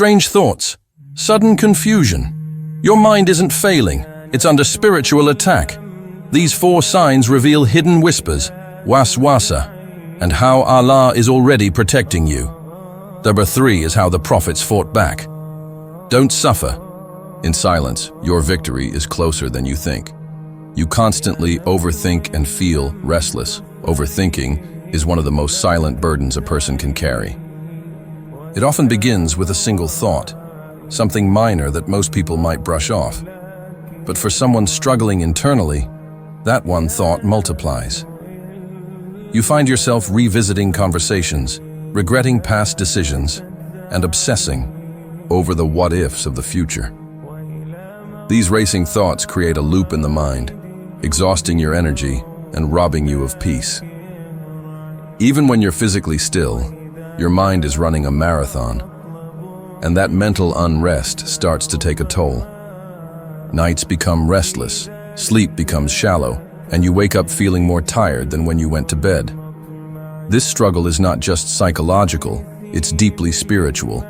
Strange thoughts, sudden confusion. Your mind isn't failing, it's under spiritual attack. These 4 signs reveal hidden whispers, waswasa, and how Allah is already protecting you. Number 3 is how the prophets fought back. Don't suffer. In silence, your victory is closer than you think. You constantly overthink and feel restless. Overthinking is one of the most silent burdens a person can carry. It often begins with a single thought, something minor that most people might brush off. But for someone struggling internally, that one thought multiplies. You find yourself revisiting conversations, regretting past decisions, and obsessing over the what-ifs of the future. These racing thoughts create a loop in the mind, exhausting your energy and robbing you of peace. Even when you're physically still, your mind is running a marathon, and that mental unrest starts to take a toll. Nights become restless, sleep becomes shallow, and you wake up feeling more tired than when you went to bed. This struggle is not just psychological, it's deeply spiritual.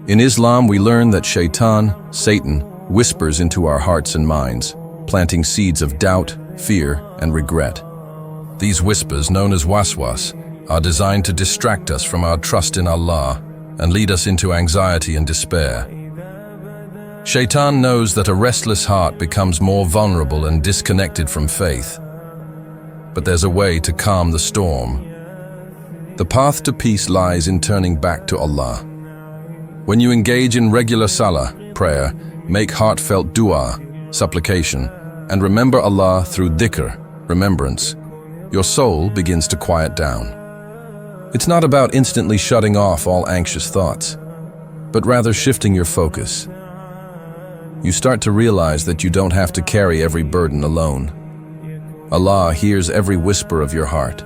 In Islam, we learn that Satan whispers into our hearts and minds, planting seeds of doubt, fear, and regret. These whispers, known as waswas, are designed to distract us from our trust in Allah and lead us into anxiety and despair. Shaitan knows that a restless heart becomes more vulnerable and disconnected from faith. But there's a way to calm the storm. The path to peace lies in turning back to Allah. When you engage in regular salah, prayer, make heartfelt dua, supplication, and remember Allah through dhikr, remembrance, your soul begins to quiet down. It's not about instantly shutting off all anxious thoughts, but rather shifting your focus. You start to realize that you don't have to carry every burden alone. Allah hears every whisper of your heart,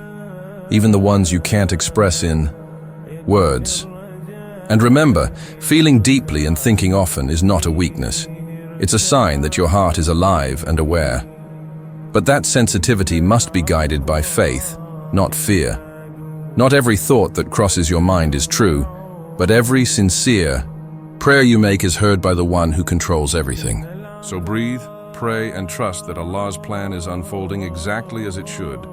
even the ones you can't express in words. And remember, feeling deeply and thinking often is not a weakness. It's a sign that your heart is alive and aware. But that sensitivity must be guided by faith, not fear. Not every thought that crosses your mind is true, but every sincere prayer you make is heard by the one who controls everything. So breathe, pray, and trust that Allah's plan is unfolding exactly as it should.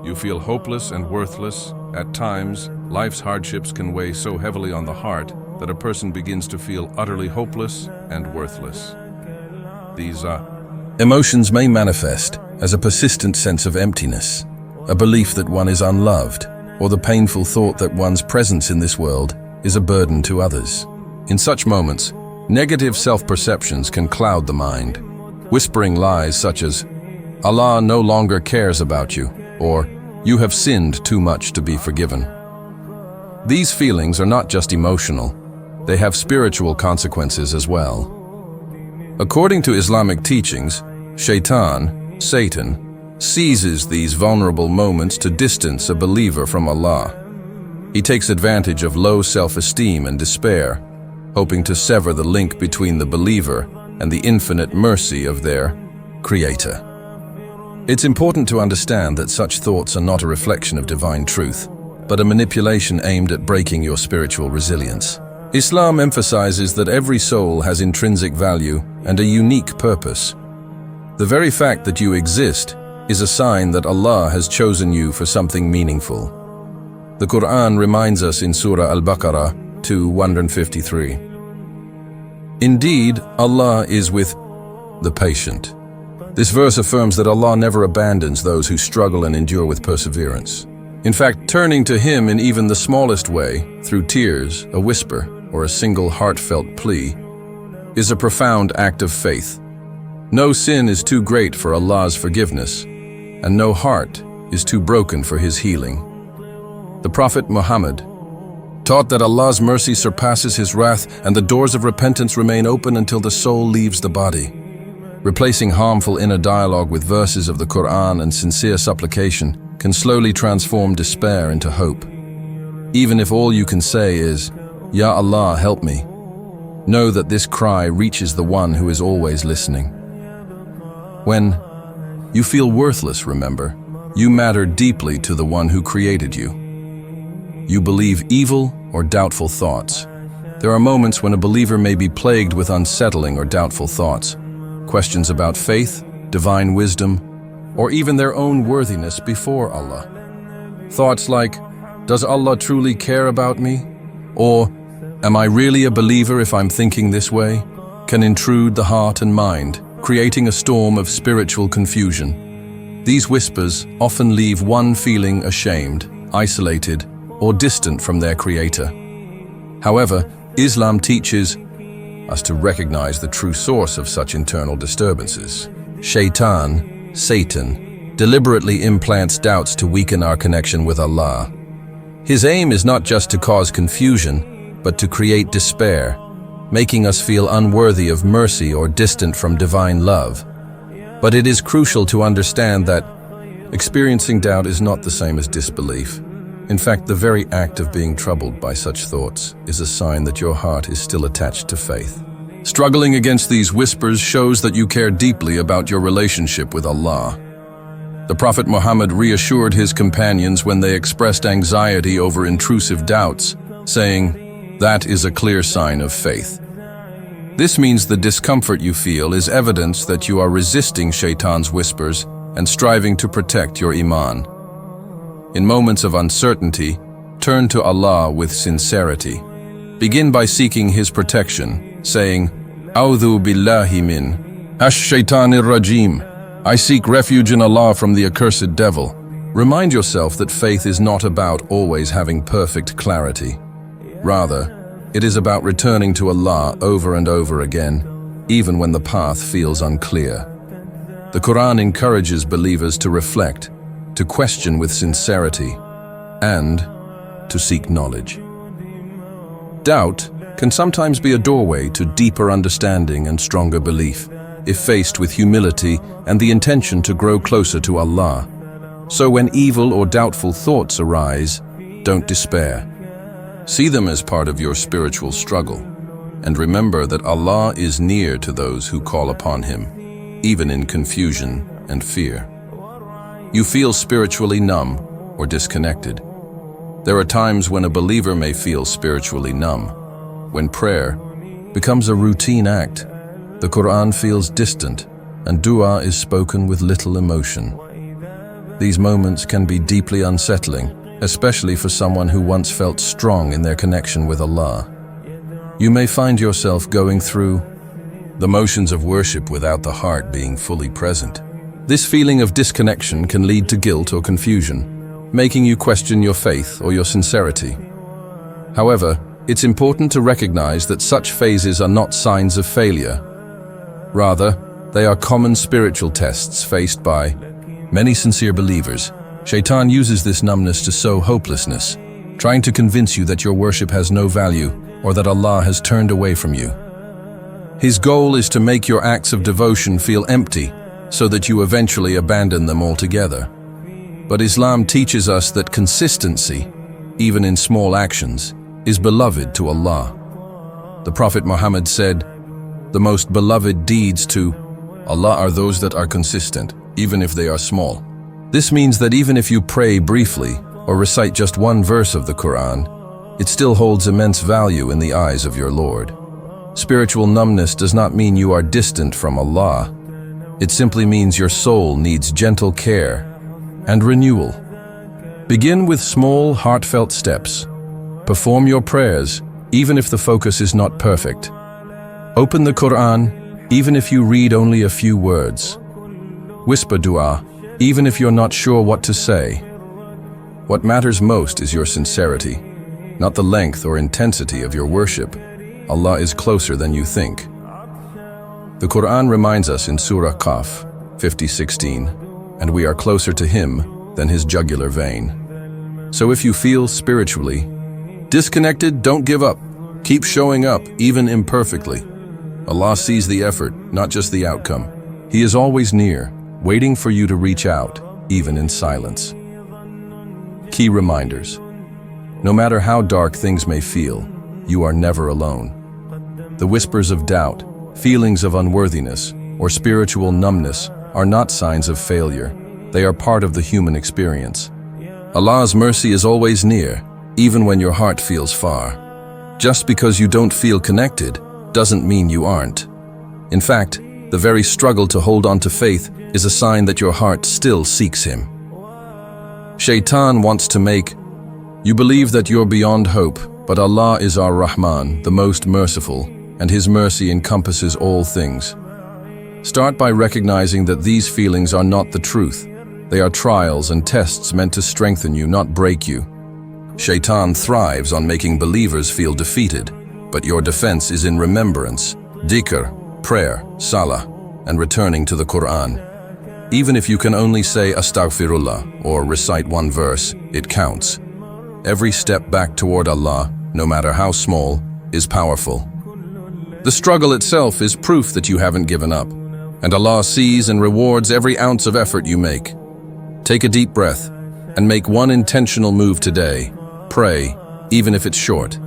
You feel hopeless and worthless. At times, life's hardships can weigh so heavily on the heart that a person begins to feel utterly hopeless and worthless. These emotions may manifest as a persistent sense of emptiness, a belief that one is unloved, or the painful thought that one's presence in this world is a burden to others. In such moments, negative self-perceptions can cloud the mind, whispering lies such as, Allah no longer cares about you, or you have sinned too much to be forgiven. These feelings are not just emotional, they have spiritual consequences as well. According to Islamic teachings, Satan, seizes these vulnerable moments to distance a believer from Allah. He takes advantage of low self-esteem and despair, hoping to sever the link between the believer and the infinite mercy of their Creator. It's important to understand that such thoughts are not a reflection of divine truth, but a manipulation aimed at breaking your spiritual resilience. Islam emphasizes that every soul has intrinsic value and a unique purpose. The very fact that you exist is a sign that Allah has chosen you for something meaningful. The Quran reminds us in Surah Al-Baqarah 2:153. Indeed, Allah is with the patient. This verse affirms that Allah never abandons those who struggle and endure with perseverance. In fact, turning to Him in even the smallest way, through tears, a whisper, or a single heartfelt plea, is a profound act of faith. No sin is too great for Allah's forgiveness, and no heart is too broken for His healing. The Prophet Muhammad taught that Allah's mercy surpasses His wrath and the doors of repentance remain open until the soul leaves the body. Replacing harmful inner dialogue with verses of the Quran and sincere supplication can slowly transform despair into hope. Even if all you can say is, Ya Allah, help me, know that this cry reaches the one who is always listening. When you feel worthless, remember, you matter deeply to the one who created you. You believe evil or doubtful thoughts, There are moments when a believer may be plagued with unsettling or doubtful thoughts, questions about faith, divine wisdom, or even their own worthiness before Allah. Thoughts like, does Allah truly care about me? Or, am I really a believer if I'm thinking this way? Can intrude the heart and mind, creating a storm of spiritual confusion. These whispers often leave one feeling ashamed, isolated, or distant from their Creator. However, Islam teaches us to recognize the true source of such internal disturbances. Shaitan, Satan, deliberately implants doubts to weaken our connection with Allah. His aim is not just to cause confusion, but to create despair, making us feel unworthy of mercy or distant from divine love. But it is crucial to understand that experiencing doubt is not the same as disbelief. In fact, the very act of being troubled by such thoughts is a sign that your heart is still attached to faith. Struggling against these whispers shows that you care deeply about your relationship with Allah. The Prophet Muhammad reassured his companions when they expressed anxiety over intrusive doubts, saying, "That is a clear sign of faith." This means the discomfort you feel is evidence that you are resisting Shaitan's whispers and striving to protect your iman. In moments of uncertainty, turn to Allah with sincerity. Begin by seeking His protection, saying, "A'udhu billahi min ash-shaytanir rajim." I seek refuge in Allah from the accursed devil. Remind yourself that faith is not about always having perfect clarity. Rather, it is about returning to Allah over and over again, even when the path feels unclear. The Quran encourages believers to reflect, to question with sincerity, and to seek knowledge. Doubt can sometimes be a doorway to deeper understanding and stronger belief, if faced with humility and the intention to grow closer to Allah. So when evil or doubtful thoughts arise, don't despair. See them as part of your spiritual struggle, and remember that Allah is near to those who call upon Him, even in confusion and fear. You feel spiritually numb or disconnected. There are times when a believer may feel spiritually numb, when prayer becomes a routine act. The Quran feels distant, and dua is spoken with little emotion. These moments can be deeply unsettling, especially for someone who once felt strong in their connection with Allah. You may find yourself going through the motions of worship without the heart being fully present. This feeling of disconnection can lead to guilt or confusion, making you question your faith or your sincerity. However, it's important to recognize that such phases are not signs of failure. Rather, they are common spiritual tests faced by many sincere believers. Shaitan uses this numbness to sow hopelessness, trying to convince you that your worship has no value or that Allah has turned away from you. His goal is to make your acts of devotion feel empty, so that you eventually abandon them altogether. But Islam teaches us that consistency, even in small actions, is beloved to Allah. The Prophet Muhammad said, "The most beloved deeds to Allah are those that are consistent, even if they are small." This means that even if you pray briefly or recite just one verse of the Quran, it still holds immense value in the eyes of your Lord. Spiritual numbness does not mean you are distant from Allah. It simply means your soul needs gentle care and renewal. Begin with small, heartfelt steps. Perform your prayers, even if the focus is not perfect. Open the Quran, even if you read only a few words. Whisper dua, even if you're not sure what to say. What matters most is your sincerity, not the length or intensity of your worship. Allah is closer than you think. The Quran reminds us in Surah Qaf 50:16, and we are closer to Him than His jugular vein. So if you feel spiritually disconnected, don't give up. Keep showing up, even imperfectly. Allah sees the effort, not just the outcome. He is always near, waiting for you to reach out, even in silence. Key reminders. No matter how dark things may feel, you are never alone. The whispers of doubt, feelings of unworthiness, or spiritual numbness are not signs of failure. They are part of the human experience. Allah's mercy is always near, even when your heart feels far. Just because you don't feel connected doesn't mean you aren't. In fact, the very struggle to hold on to faith is a sign that your heart still seeks Him. Shaitan wants to make you believe that you're beyond hope, but Allah is our Rahman, the most merciful, and His mercy encompasses all things. Start by recognizing that these feelings are not the truth. They are trials and tests meant to strengthen you, not break you. Shaitan thrives on making believers feel defeated, but your defense is in remembrance, dhikr, prayer, salah, and returning to the Quran. Even if you can only say astaghfirullah or recite one verse, it counts. Every step back toward Allah, no matter how small, is powerful. The struggle itself is proof that you haven't given up, and Allah sees and rewards every ounce of effort you make. Take a deep breath and make one intentional move today. Pray, even if it's short.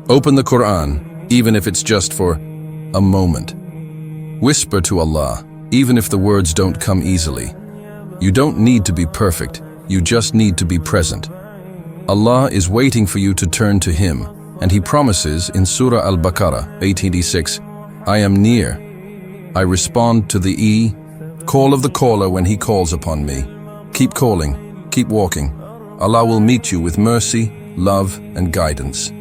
Open the Quran, even if it's just for a moment. Whisper to Allah, even if the words don't come easily. You don't need to be perfect, you just need to be present. Allah is waiting for you to turn to Him, and He promises in Surah Al-Baqarah 886, I am near. I respond to the call of the caller when he calls upon me. Keep calling, keep walking. Allah will meet you with mercy, love, and guidance.